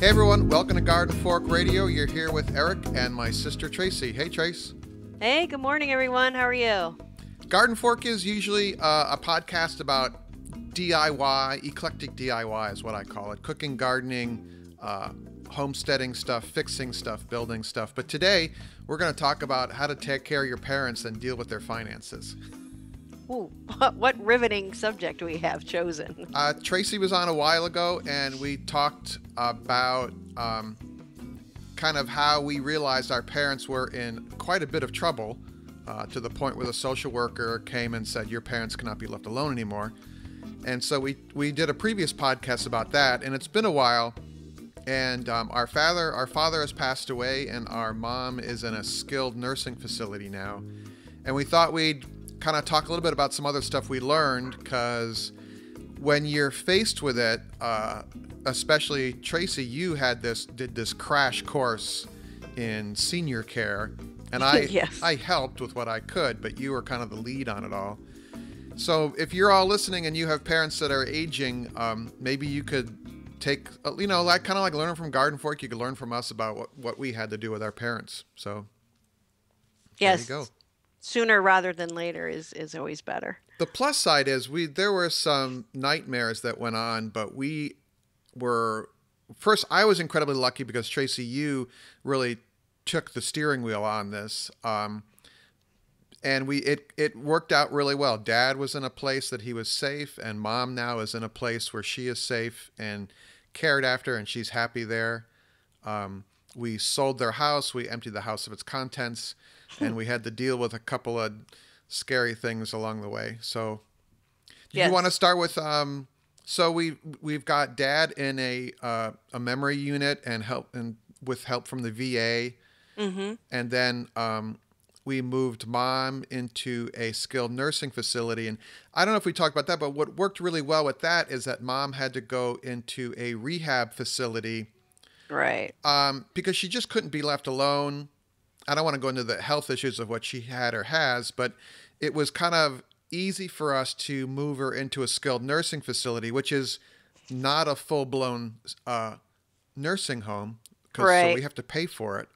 Hey everyone, welcome to Garden Fork Radio. You're here with Eric and my sister Tracy. Hey Trace. Hey, good morning everyone. How are you? Garden Fork is usually a podcast about DIY, eclectic DIY is what I call it. Cooking, gardening, homesteading stuff, fixing stuff, building stuff. But today we're going to talk about how to take care of your parents and deal with their finances. Ooh, what riveting subject we have chosen. Tracy was on a while ago, and we talked about kind of how we realized our parents were in quite a bit of trouble to the point where the social worker came and said, your parents cannot be left alone anymore. And so we did a previous podcast about that, and it's been a while. And our father has passed away, and our mom is in a skilled nursing facility now. And we thought we'd kind of talk a little bit about some other stuff we learned, because when you're faced with it, especially Tracy, you did this crash course in senior care, and Yes. I helped with what I could, but you were kind of the lead on it all. So if you're all listening and you have parents that are aging, maybe you could take, like kind of like learning from Garden Fork, you could learn from us about what we had to do with our parents. So Yes. there you go. Sooner rather than later is always better. The plus side is there were some nightmares that went on, but I was incredibly lucky because Tracy, you really took the steering wheel on this. And it worked out really well. Dad was in a place that he was safe, and Mom now is in a place where she is safe and cared after, and she's happy there. We sold their house. We emptied the house of its contents, and we had to deal with a couple of scary things along the way. So Yes. you want to start with, so we've got Dad in a memory unit and with help from the VA. Mm-hmm. And then we moved Mom into a skilled nursing facility. And I don't know if we talked about that, but what worked really well with that is that Mom had to go into a rehab facility. Right. Because she just couldn't be left alone. I don't want to go into the health issues of what she had or has, but it was kind of easy for us to move her into a skilled nursing facility, which is not a full-blown nursing home. Right. So we have to pay for it.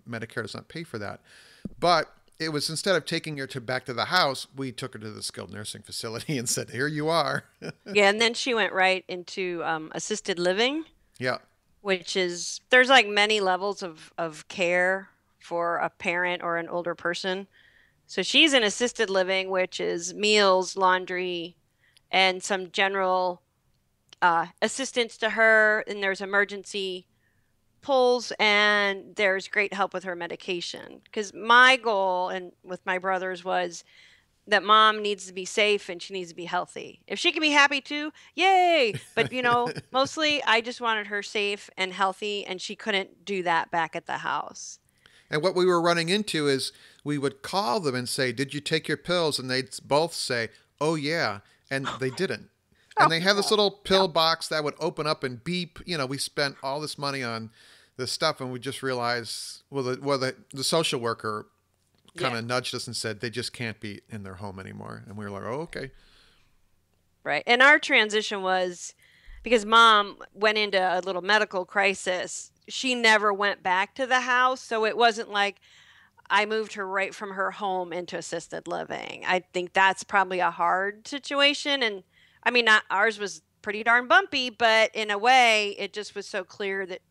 Medicare does not pay for that. But it was, instead of taking her back to the house, we took her to the skilled nursing facility and said, here you are. Yeah, and then she went right into assisted living, Yeah. which is, there's like many levels of care for a parent or an older person. So she's in assisted living, which is meals, laundry, and some general assistance to her. And there's emergency pulls, and there's great help with her medication. Because my goal and with my brothers was that Mom needs to be safe and she needs to be healthy. If she can be happy too, yay! But mostly I just wanted her safe and healthy, and she couldn't do that back at the house. And what we were running into is we would call them and say, did you take your pills? And they'd both say, oh yeah. And they didn't. And they have this little pill box that would open up and beep. We spent all this money on this stuff, and we just realized, the social worker kind of nudged us and said they just can't be in their home anymore. And we were like, oh, okay. Right. And our transition was because Mom went into a little medical crisis. She never went back to the house. So it wasn't like I moved her right from her home into assisted living. I think that's probably a hard situation. And I mean, ours was pretty darn bumpy, but in a way, it just was so clear that,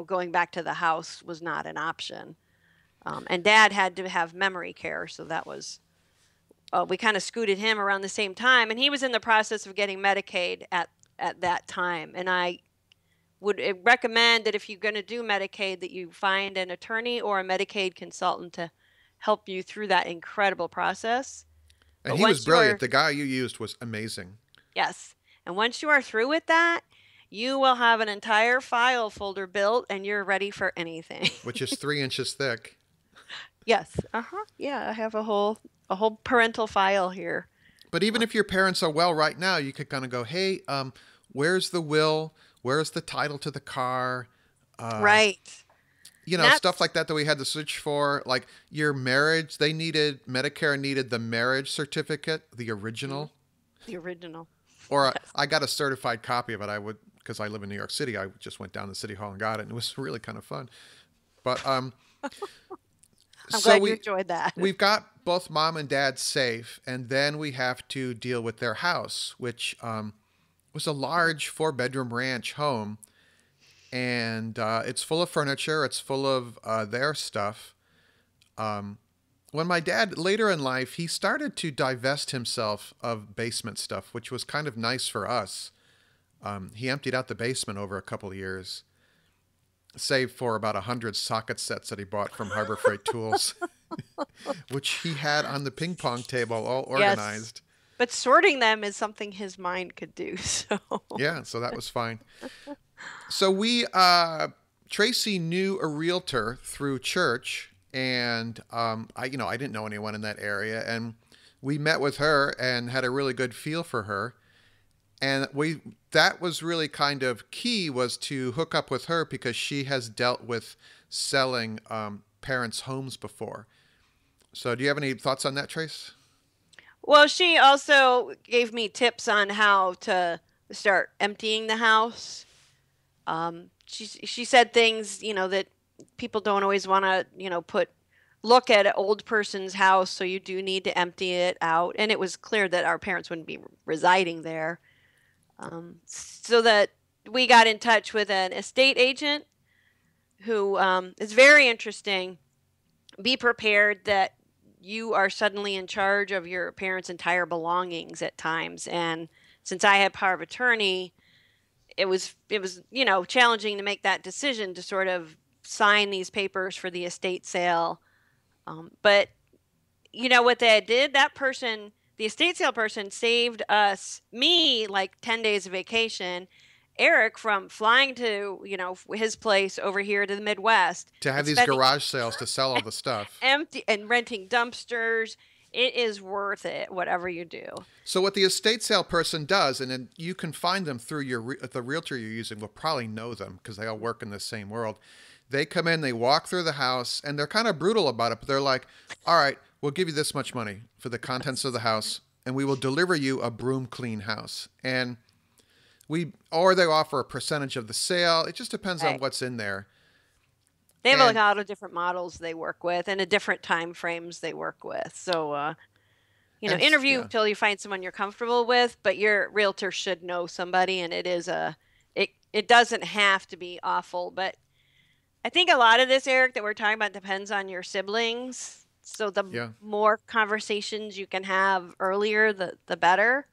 going back to the house was not an option. And Dad had to have memory care. So that was, we kind of scooted him around the same time. And he was in the process of getting Medicaid at that time. And I would recommend that if you're going to do Medicaid, that you find an attorney or a Medicaid consultant to help you through that incredible process. And he was brilliant. The guy you used was amazing. Yes. And once you are through with that, you will have an entire file folder built and you're ready for anything. Which is 3 inches thick. Yes. Uh-huh. Yeah, I have a whole parental file here. But even if your parents are well right now, you could kind of go, hey, where's the will? Where's the title to the car? Right. Stuff like that we had to search for. Like your marriage, Medicare needed the marriage certificate, the original. The original. Or Yes. I got a certified copy of it. I because I live in New York City, I just went down to City Hall and got it, and it was really kind of fun. But I'm so glad you enjoyed that. we've got both mom and dad safe, and then we have to deal with their house, which was a large 4-bedroom ranch home, and it's full of furniture. It's full of their stuff. When my dad, later in life, he started to divest himself of basement stuff, which was kind of nice for us. He emptied out the basement over a couple of years, save for about 100 socket sets that he bought from Harbor Freight Tools, which he had on the ping pong table all Yes. organized. But sorting them is something his mind could do. So, Yeah, so that was fine. So Tracy knew a realtor through church, and I didn't know anyone in that area, and we met with her and had a really good feel for her. And that was really kind of key, was to hook up with her because she has dealt with selling parents' homes before. So do you have any thoughts on that, Trace? well, she also gave me tips on how to start emptying the house. She said things, that people don't always want to, look at an old person's house, so you do need to empty it out. And it was clear that our parents wouldn't be residing there. So that we got in touch with an estate agent who is very interesting. Be prepared that you are suddenly in charge of your parents' entire belongings at times. And since I had power of attorney, it was challenging to make that decision to sort of sign these papers for the estate sale. But you know what they did? That person, the estate sale person, saved me like 10 days of vacation. Eric from flying to, his place over here to the Midwest To have and these spending garage sales to sell all the stuff. empty and renting dumpsters. It is worth it, whatever you do. So what the estate sale person does, and then you can find them through the realtor you're using will probably know them because they all work in the same world. They come in, they walk through the house, and they're kind of brutal about it, but they're like, all right, we'll give you this much money for the contents of the house, and we will deliver you a broom clean house. And or they offer a percentage of the sale. It just depends on Right. what's in there. They have a And lot of different models they work with and a different time frames they work with. So, interview yeah, till you find someone you're comfortable with, but your realtor should know somebody, and it doesn't have to be awful, but I think a lot of this, Eric, that we're talking about depends on your siblings. So the yeah. more conversations you can have earlier, the better.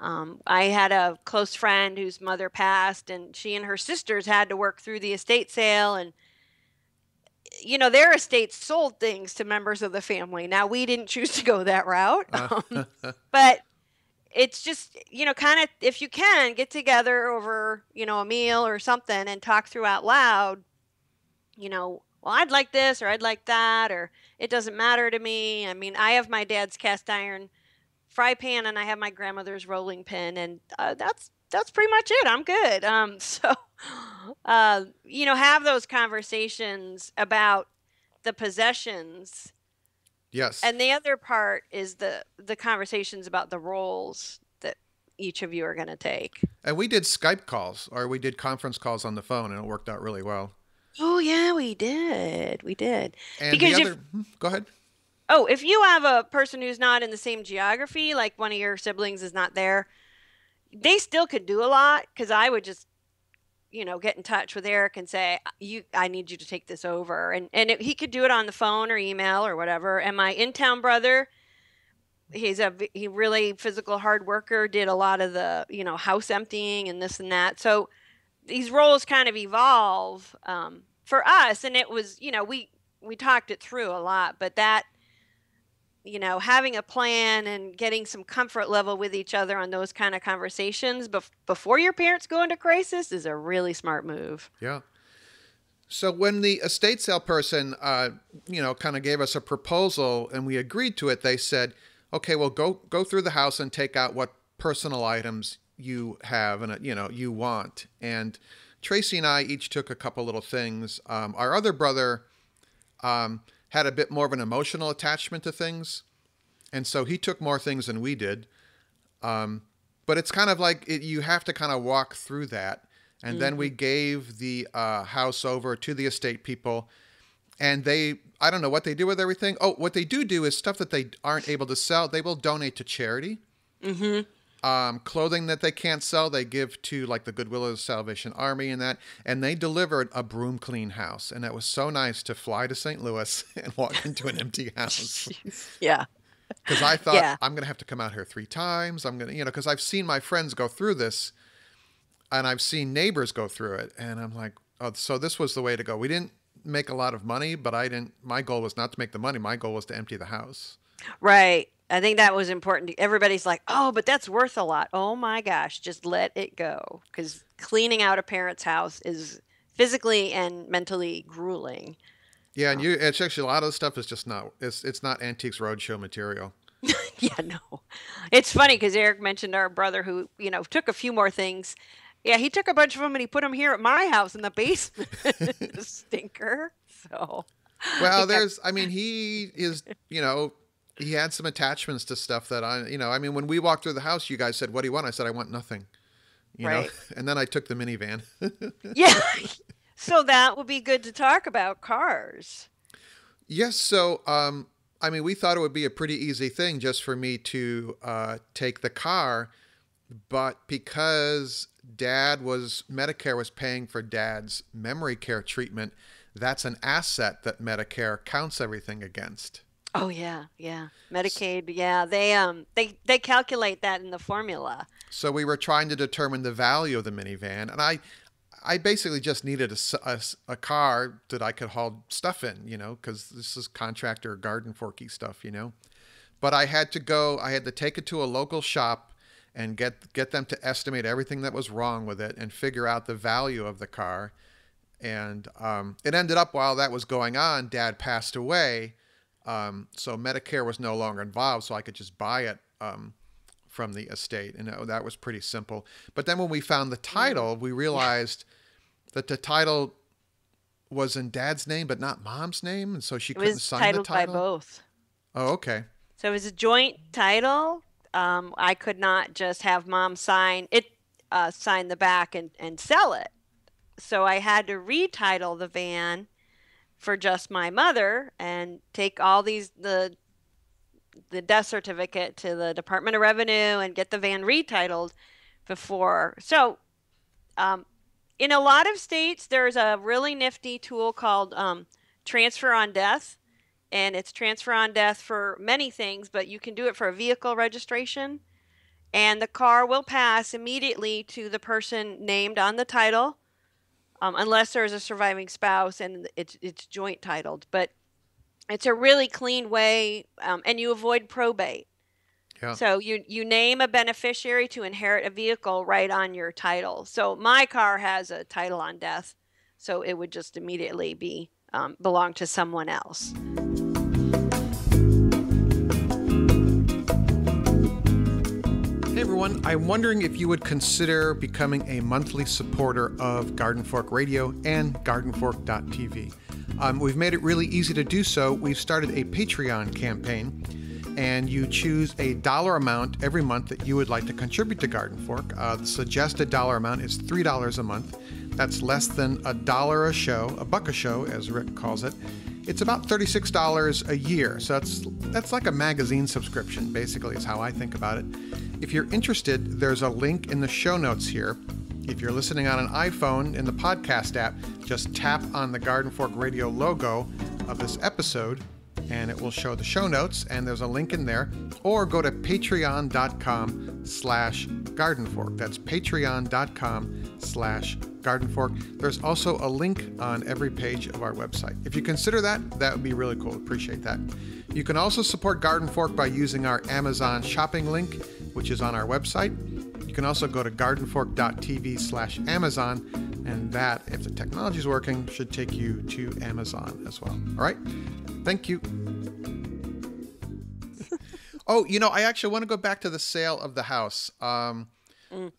I had a close friend whose mother passed, and she and her sisters had to work through the estate sale, and their estate sold things to members of the family. Now we didn't choose to go that route, Uh, but it's just kind of, if you can get together over a meal or something and talk through out loud. Well, I'd like this or I'd like that, or it doesn't matter to me. I mean, I have my dad's cast iron fry pan and I have my grandmother's rolling pin, and that's pretty much it. I'm good. So, have those conversations about the possessions, yes. and the other part is the conversations about the roles that each of you are going to take. And we did Skype calls, or we did conference calls on the phone, and it worked out really well. Oh yeah, we did. We did. And the Because other, go ahead. if you have a person who's not in the same geography, like one of your siblings is not there, they still could do a lot, because I would just, get in touch with Eric and say, I need you to take this over. And he could do it on the phone or email or whatever. And my in-town brother, he really physical hard worker, did a lot of the, house emptying and this and that. So these roles kind of evolve for us, and it was, we talked it through a lot, but that, having a plan and getting some comfort level with each other on those kind of conversations before your parents go into crisis is a really smart move. Yeah. So when the estate sale person, kind of gave us a proposal and we agreed to it, they said, okay, well, go through the house and take out what personal items you have and, you want. And Tracy and I each took a couple little things. Our other brother had a bit more of an emotional attachment to things. And so he took more things than we did. But but it's kind of like you have to kind of walk through that. And then we gave the house over to the estate people, and I don't know what they do with everything. Oh, what they do is stuff that they aren't able to sell, they will donate to charity. Clothing that they can't sell, they give to like the Goodwill of the Salvation Army and that. And they delivered a broom clean house. And that was so nice to fly to St. Louis and walk into an empty house. Yeah. Because I thought, I'm going to have to come out here 3 times. I'm going to, because I've seen my friends go through this and I've seen neighbors go through it. And I'm like, oh, so this was the way to go. We didn't make a lot of money, but my goal was not to make the money. My goal was to empty the house. Right. I think that was important. Everybody's like, oh, but that's worth a lot. Oh my gosh, just let it go. Because cleaning out a parent's house is physically and mentally grueling. Yeah, and it's actually a lot of the stuff is just not, it's not Antiques Roadshow material. Yeah, no. It's funny because Eric mentioned our brother who, took a few more things. Yeah, he took a bunch of them and he put them here at my house in the basement. The stinker. So. Well, he is, he had some attachments to stuff that when we walked through the house, you guys said, what do you want? I said, I want nothing, know, and then I took the minivan. Yeah. So that would be good to talk about cars. Yes. So, we thought it would be a pretty easy thing just for me to take the car, but because Medicare was paying for Dad's memory care treatment, that's an asset that Medicare counts everything against. Oh yeah, yeah. Medicaid, yeah. They calculate that in the formula. So we were trying to determine the value of the minivan, and I basically just needed a car that I could haul stuff in, because this is contractor garden forky stuff, But I had to take it to a local shop and get them to estimate everything that was wrong with it and figure out the value of the car. And it ended up while that was going on, Dad passed away. So Medicare was no longer involved, so I could just buy it from the estate. And that was pretty simple. But then when we found the title, we realized that the title was in Dad's name, but not Mom's name. And so she couldn't sign the title. It was titled by both. Oh, okay. So it was a joint title. I could not just have Mom sign the back and sell it. So I had to retitle the van for just my mother and take all the death certificate to the Department of Revenue and get the van retitled before. So in a lot of states, there's a really nifty tool called transfer on death. And it's transfer on death for many things, but you can do it for a vehicle registration. And the car will pass immediately to the person named on the title, unless there's a surviving spouse and it's joint titled. But it's a really clean way, and you avoid probate. Yeah. So you name a beneficiary to inherit a vehicle right on your title. So my car has a title on death, so it would just immediately be belong to someone else. Hey everyone, I'm wondering if you would consider becoming a monthly supporter of Garden Fork Radio and gardenfork.tv. We've made it really easy to do so. We've started a Patreon campaign, and you choose a dollar amount every month that you would like to contribute to Garden Fork. The suggested dollar amount is $3 a month. That's less than $1 a show, $1 a show, as Rick calls it. It's about $36 a year, so that's like a magazine subscription, basically, is how I think about it. If you're interested, there's a link in the show notes here. If you're listening on an iPhone in the podcast app, just tap on the Garden Fork Radio logo of this episode, and it will show the show notes, and there's a link in there. Or go to patreon.com/gardenfork. That's patreon.com/gardenfork. There's also a link on every page of our website. If you consider that, that would be really cool. Appreciate that. You can also support Garden Fork by using our Amazon shopping link, which is on our website. You can also go to gardenfork.tv/Amazon, and that, if the technology is working, should take you to Amazon as well. All right? Thank you. Oh, I actually want to go back to the sale of the house.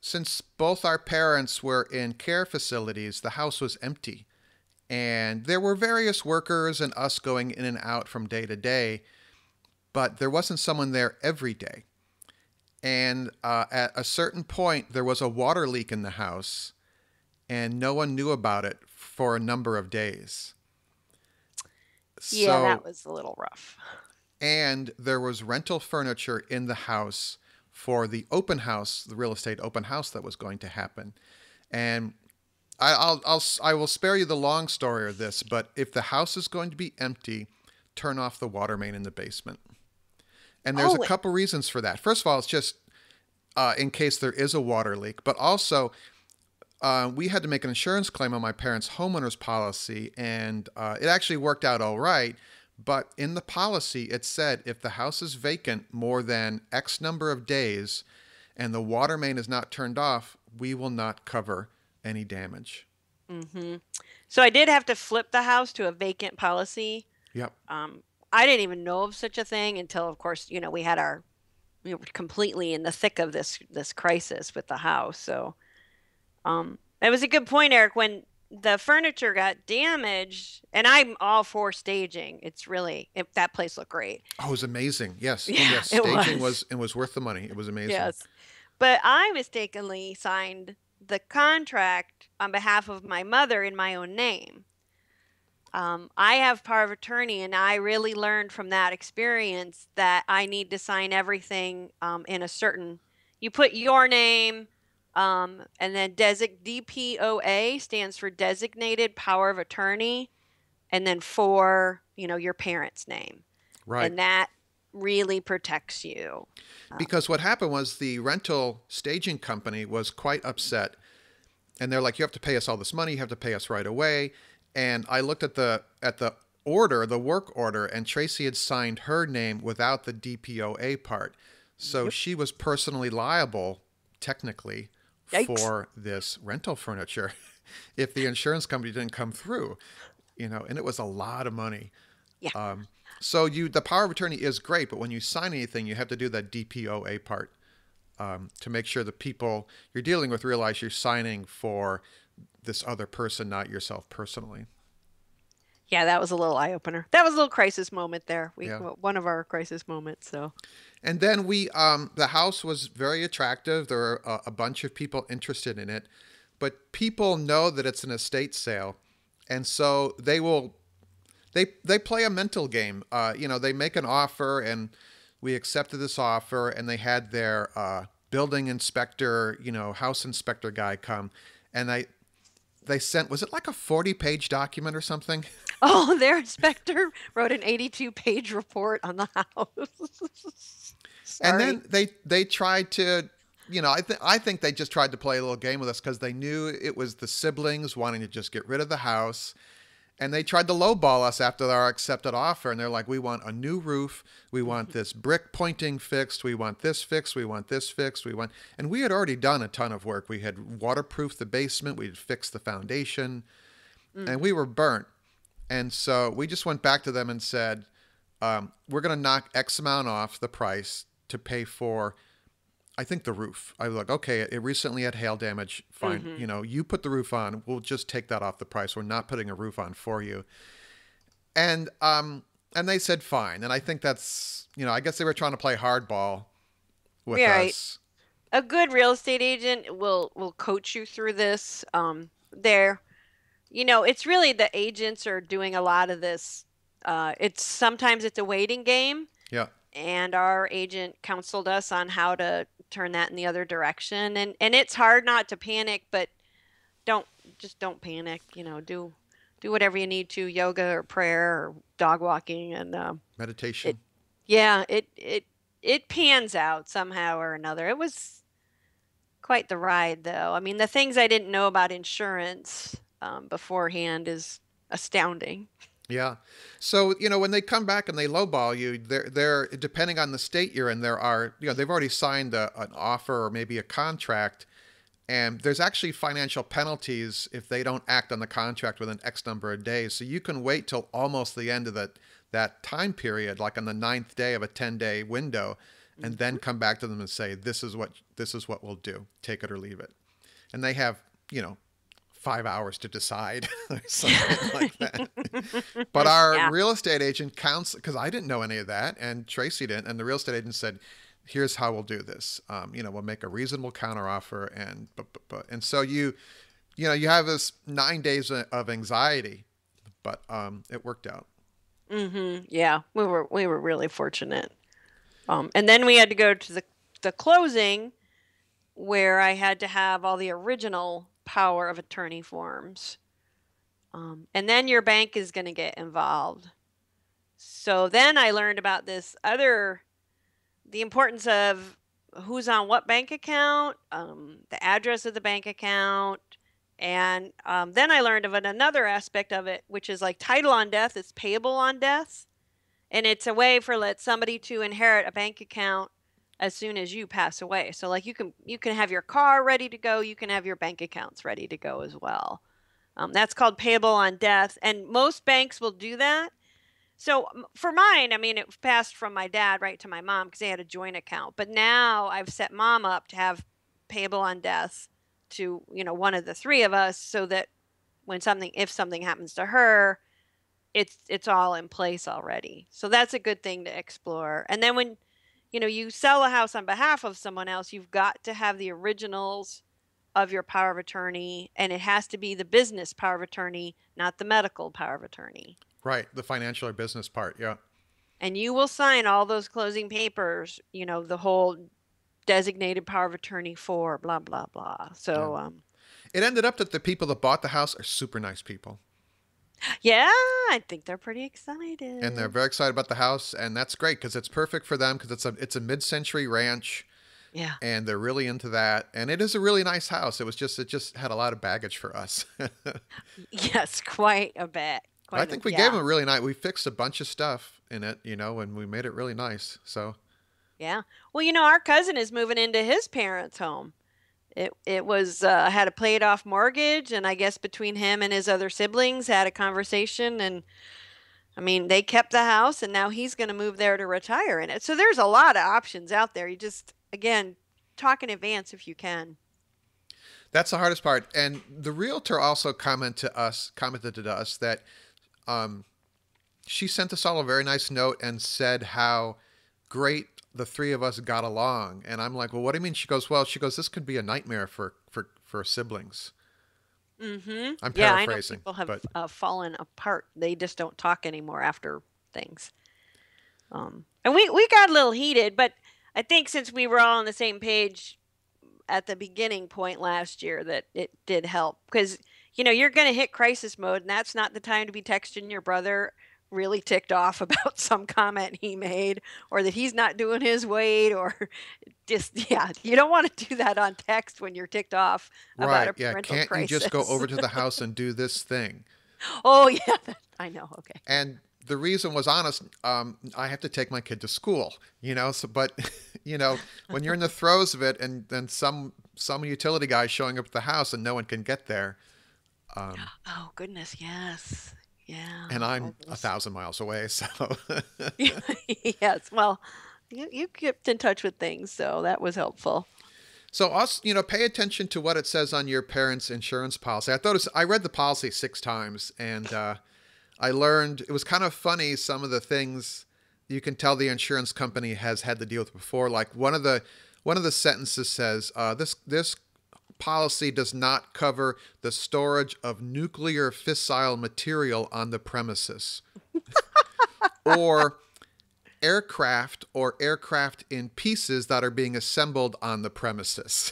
Since both our parents were in care facilities, the house was empty. And there were various workers and us going in and out from day to day, but there wasn't someone there every day. And at a certain point, there was a water leak in the house, and no one knew about it for a number of days. Yeah, So, that was a little rough. and there was rental furniture in the house for the open house, the real estate open house that was going to happen. And I will spare you the long story of this, but if the house is going to be empty, turn off the water main in the basement. And there's a Oh, couple reasons for that. First of all, it's just in case there is a water leak, but also we had to make an insurance claim on my parents' homeowners policy, and it actually worked out all right. But in the policy, it said if the house is vacant more than X number of days and the water main is not turned off, we will not cover any damage. hmm. So I did have to flip the house to a vacant policy. Yep. Um, I didn't even know of such a thing until, of course, we were completely in the thick of this crisis with the house. So, it was a good point, Eric, when the furniture got damaged, and I'm all for staging. That place looked great. Oh, it was amazing. Yes. Yeah, Yes. it Staging was. was worth the money. It was amazing. Yes. But I mistakenly signed the contract on behalf of my mother in my own name. I have power of attorney, and I really learned from that experience that I need to sign everything in a certain. You put your name, and then DPOA stands for designated power of attorney, and then for your parents' name, Right. and that really protects you. Because what happened was the rental staging company was quite upset, and they're like, "You have to pay us all this money. You have to pay us right away." And I looked at the order, the work order, and Tracy had signed her name without the DPOA part, so Yep. she was personally liable, technically, Yikes. for this rental furniture if the insurance company didn't come through. And it was a lot of money. Yeah. So the power of attorney is great, but when you sign anything, you have to do that DPOA part to make sure the people you're dealing with realize you're signing for this other person, not yourself personally. Yeah, that was a little eye opener. That was a little crisis moment there. Yeah. One of our crisis moments. So. And then the house was very attractive. There were a bunch of people interested in it, but people know that it's an estate sale, and so they play a mental game. They make an offer, and we accepted this offer, and they had their building inspector, house inspector guy come, and they sent, was it like a 40-page document or something? Oh, their inspector wrote an 82-page report on the house. And Sorry. then they tried to, I think they just tried to play a little game with us because they knew it was the siblings wanting to just get rid of the house. And they tried to lowball us after our accepted offer. And they're like, we want a new roof. We want this brick pointing fixed. We want this fixed. We want this fixed. And we had already done a ton of work. We had waterproofed the basement. We'd fixed the foundation, and we were burnt. And so we just went back to them and said, we're going to knock X amount off the price to pay for, I think, the roof. I was like, okay, it recently had hail damage. Fine. Mm-hmm. You put the roof on. We'll just take that off the price. We're not putting a roof on for you. And they said fine. And I think that's, I guess they were trying to play hardball with Right. us. A good real estate agent will coach you through this. It's really the agents are doing a lot of this. Sometimes it's a waiting game, Yeah. and our agent counseled us on how to turn that in the other direction. And it's hard not to panic, but don't don't panic. Do whatever you need to, yoga or prayer or dog walking, and it Meditation. yeah it pans out somehow or another. It was quite the ride, though. I mean, the things I didn't know about insurance beforehand is astounding. Yeah. So, when they come back and they lowball you, they're depending on the state you're in, there are, they've already signed an offer or maybe a contract, and there's actually financial penalties if they don't act on the contract within X number of days. So you can wait till almost the end of that time period, like on the ninth day of a 10-day window, and then come back to them and say, this is what we'll do. Take it or leave it. And they have, 5 hours to decide or something like that. But our Yeah. real estate agent counts, because I didn't know any of that, and Tracy didn't, and the real estate agent said, here's how we'll do this. We'll make a reasonable counteroffer, and and so you have this 9 days of anxiety, but it worked out. Yeah, we were really fortunate. And then we had to go to the closing where I had to have all the original power of attorney forms. And then your bank is going to get involved. So then I learned about the importance of who's on what bank account, the address of the bank account. And then I learned of another aspect of it, which is like title on death is payable on death. And it's a way for somebody to inherit a bank account as soon as you pass away. So like you can have your car ready to go, you can have your bank accounts ready to go as well. That's called payable on death, and most banks will do that. So for mine, I mean, it passed from my dad right to my mom because they had a joint account. But now I've set mom up to have payable on death to one of the three of us, so that if something happens to her, it's all in place already. So that's a good thing to explore. And then when you sell a house on behalf of someone else, you've got to have the originals of your power of attorney, and it has to be the business power of attorney, not the medical power of attorney. Right, the financial or business part, yeah. And you will sign all those closing papers, the whole designated power of attorney for blah, blah, blah. So, Yeah. It ended up that the people that bought the house are super nice people. Yeah, I think they're pretty And they're excited. very excited about the house, and that's great because it's perfect for them because it's a mid-century ranch, Yeah. and they're really into that. And it is a really nice house. It just had a lot of baggage for us. Yes, quite a bit. But I Quite a think we gave yeah. them a really nice. We fixed a bunch of stuff in it, and we made it really nice. So Yeah. Well, our cousin is moving into his parents' home. It was had a paid off mortgage, and I guess between him and his other siblings had a conversation, and I mean they kept the house, and now he's going to move there to retire in it. So there's a lot of options out there. You just again talk in advance if you can. that's the hardest part. And the realtor also commented to us that um, she sent us all a very nice note and said how great the three of us got along. And I'm like, well, what do you mean? She goes, this could be a nightmare for siblings. I'm Yeah, I know paraphrasing, people have but fallen apart. They just don't talk anymore after things. And we got a little heated, but I think since we were all on the same page at the beginning point last year, that it did help because you're going to hit crisis mode, and that's not the time to be texting your brother really ticked off about some comment he made, or that he's not doing his weight, or just yeah, you don't want to do that on text when you're ticked off about right, a yeah. parental Can't you just go crisis. over to the house and do this thing? Oh yeah, I know. Okay. And the reason was honest. I have to take my kid to school, So, but when you're in the throes of it, and then some utility guy showing up at the house and no one can get there, Oh goodness, yes. Yeah. and Oh, I'm 1,000 miles away, so yes. Well, you kept in touch with things, so that was helpful. so us, pay attention to what it says on your parents' insurance policy. I read the policy 6 times, and I learned it was kind of funny. Some of the things you can tell the insurance company has had to deal with before. Like one of the sentences says, this policy does not cover the storage of nuclear fissile material on the premises, or aircraft in pieces that are being assembled on the premises.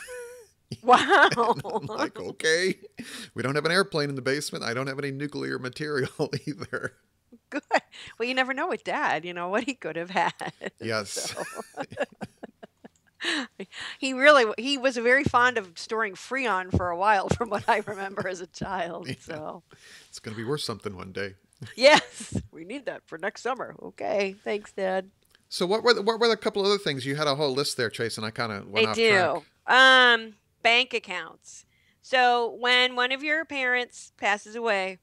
And I'm Wow. like, okay, we don't have an airplane in the basement. I don't have any nuclear material either. Good. Well, you never know with Dad, what he could have had. Yes. So he was very fond of storing Freon for a while, from what I remember as a child. Yeah. So It's going to be worth something one day. yes, we need that for next summer. Okay, thanks, Dad. So what were the couple other things? You had a whole list there, Trace, and I kind of I went off track. do. Bank accounts. So when one of your parents passes away,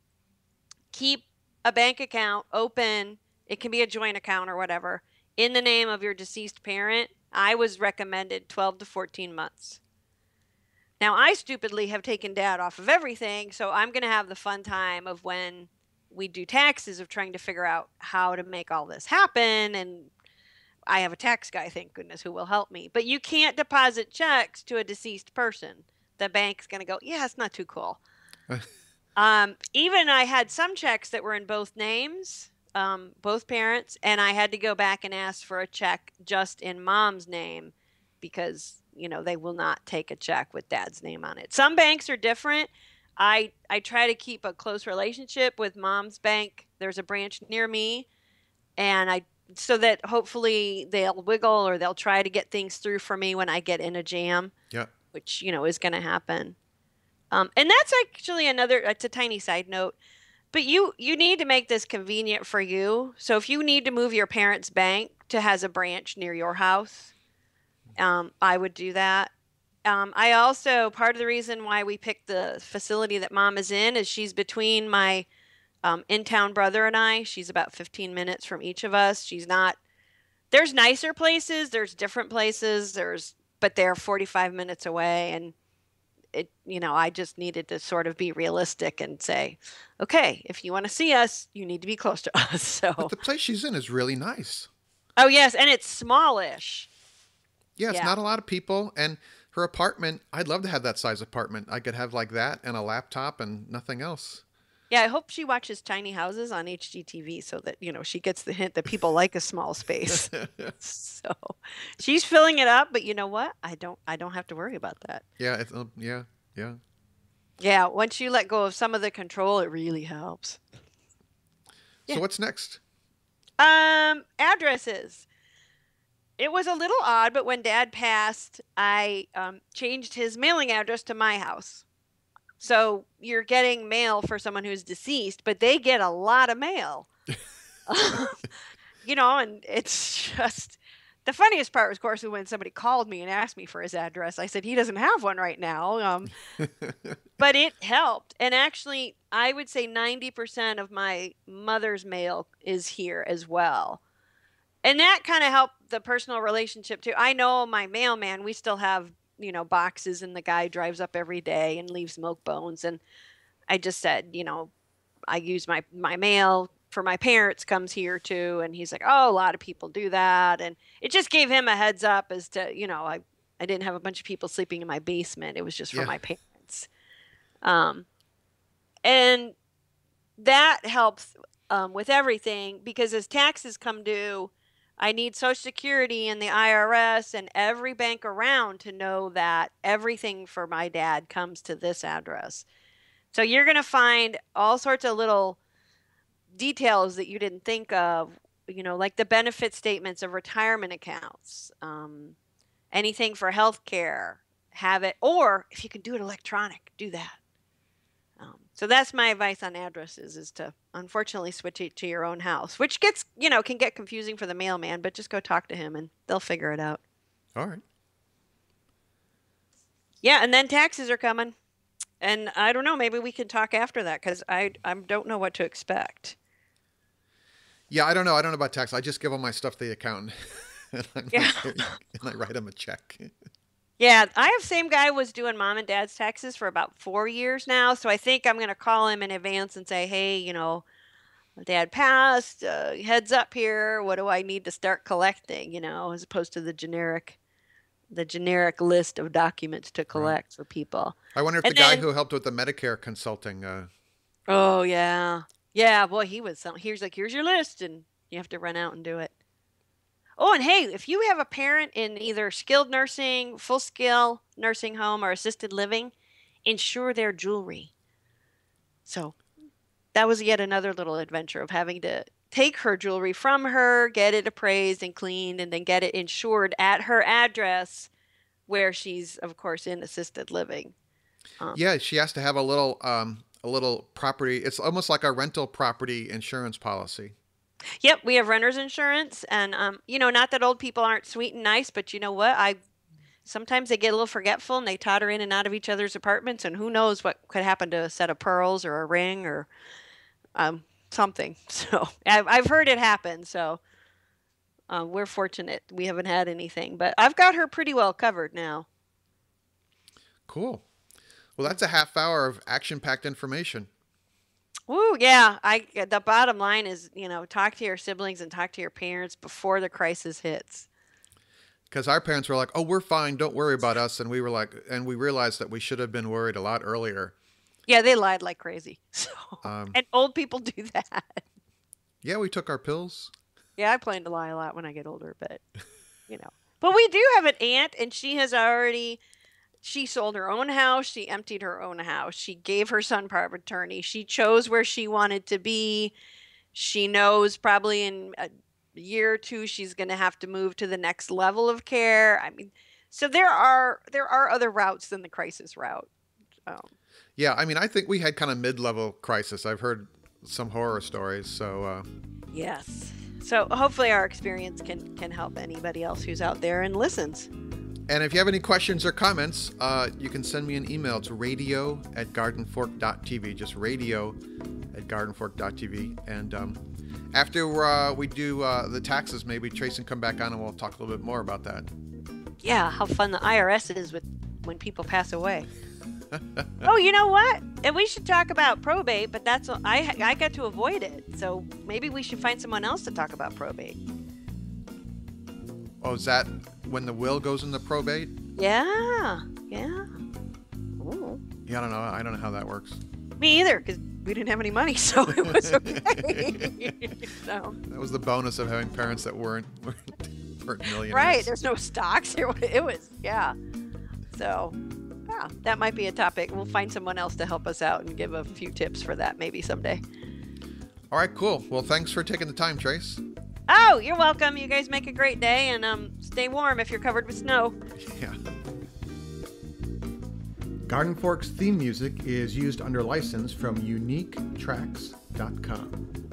keep a bank account open. It can be a joint account or whatever in the name of your deceased parent. I was recommended 12 to 14 months. Now, I stupidly have taken Dad off of everything, so I'm going to have the fun time of when we do taxes of trying to figure out how to make all this happen. And I have a tax guy, thank goodness, who will help me. But you can't deposit checks to a deceased person. The bank's going to go, yeah, it's not too cool. Even I had some checks that were in both names, both parents, and I had to go back and ask for a check just in mom's name because, they will not take a check with dad's name on it. Some banks are different. I try to keep a close relationship with mom's bank. There's a branch near me, and so that hopefully they'll wiggle or they'll try to get things through for me when I get in a jam, Yeah. which, is going to happen. And that's actually it's a tiny side note, but you need to make this convenient for you. So if you need to move your parents' bank to has a branch near your house, I would do that. I also, part of the reason why we picked the facility that mom is in is she's between my in-town brother and I. She's about 15 minutes from each of us. There's nicer places, there's different places, but they're 45 minutes away. And I just needed to sort of be realistic and say, okay, if you want to see us, you need to be close to us. But So, the place she's in is really nice. oh yes, and it's smallish. Yeah, it's Yeah. not a lot of people. And her apartment, I'd love to have that size apartment. I could have like that and a laptop and nothing else. Yeah, I hope she watches Tiny Houses on HGTV so that, she gets the hint that people like a small space. So, she's filling it up, but you know what? I don't have to worry about that. Yeah, yeah, yeah. Yeah, once you let go of some of the control, it really helps. So Yeah. what's next? Addresses. It was a little odd, but when Dad passed, I changed his mailing address to my house. So you're getting mail for someone who's deceased, but they get a lot of mail. And it's just the funniest part was, of course, when somebody called me and asked me for his address. I said he doesn't have one right now, but it helped. And actually, I would say 90% of my mother's mail is here as well. And that kind of helped the personal relationship too. I know my mailman, we still have, boxes, and the guy drives up every day and leaves milk bones. And I just said, I use my mail for my parents comes here too. And he's like, oh, a lot of people do that. And it just gave him a heads up as to, I didn't have a bunch of people sleeping in my basement. It was just for Yeah. my parents. And that helps with everything because as taxes come due, I need Social Security and the IRS and every bank around to know that everything for my dad comes to this address. So you're going to find all sorts of little details that you didn't think of, like the benefit statements of retirement accounts, anything for health care, have it, or if you can do it electronic, do that. So that's my advice on addresses is to unfortunately switch it to your own house, which gets, can get confusing for the mailman, but just go talk to him and they'll figure it out. All right. Yeah, and then taxes are coming. And I don't know, maybe we can talk after that because I don't know what to expect. Yeah, I don't know. I don't know about tax. I just give all my stuff to the accountant. and, Yeah. and I write him a check. Yeah, I have same guy was doing mom and dad's taxes for about 4 years now. So I think I'm going to call him in advance and say, hey, dad passed, heads up here. What do I need to start collecting, as opposed to the generic list of documents to collect for people. I wonder if And the guy then, who helped with the Medicare consulting. oh yeah. Yeah, boy, he was here's your list and you have to run out and do it. Oh, and hey, if you have a parent in either skilled nursing, full scale nursing home, or assisted living, insure their jewelry. So that was yet another little adventure of having to take her jewelry from her, get it appraised and cleaned, and then get it insured at her address where she's, of course, in assisted living. Yeah, she has to have a little property. It's almost like a rental property insurance policy. Yep, we have renter's insurance, and not that old people aren't sweet and nice, but you know what? Sometimes they get a little forgetful and they totter in and out of each other's apartments, and who knows what could happen to a set of pearls or a ring or something. So I've heard it happen. So we're fortunate we haven't had anything, but I've got her pretty well covered now. Cool. Well, that's a half hour of action-packed information. Woo, yeah. The bottom line is, talk to your siblings and talk to your parents before the crisis hits. Because our parents were like, "Oh, we're fine. Don't worry about us," and we were like, and we realized that we should have been worried a lot earlier. Yeah, they lied like crazy. So, Um, and old people do that. yeah, we took our pills. Yeah, I plan to lie a lot when I get older, but you know. But we do have an aunt, and she sold her own house. She emptied her own house. She gave her son power of attorney. She chose where she wanted to be. She knows probably in a year or two she's going to have to move to the next level of care. I mean, so there are other routes than the crisis route. Um, Yeah, I mean, I think we had kind of mid-level crisis. I've heard some horror stories, so yes. So hopefully our experience can help anybody else who's out there and listens. and if you have any questions or comments, you can send me an email to radio@gardenfork.tv, just radio@gardenfork.tv. And after we do the taxes, maybe Trace can come back on and we'll talk a little bit more about that. Yeah, how fun the IRS is with when people pass away. Oh, you know what? And we should talk about probate, but I got to avoid it. So maybe we should find someone else to talk about probate. Oh, is that when the will goes into probate? Yeah. Yeah. Ooh. Yeah, I don't know how that works. Me either, because we didn't have any money, so it was okay. So. That was the bonus of having parents that weren't millionaires. Right. There's no stocks. It was, yeah. So, yeah, that might be a topic. We'll find someone else to help us out and give a few tips for that maybe someday. All right, cool. Well, thanks for taking the time, Trace. Oh, you're welcome. You guys make a great day, and stay warm if you're covered with snow. Yeah. Garden Fork's theme music is used under license from uniquetracks.com.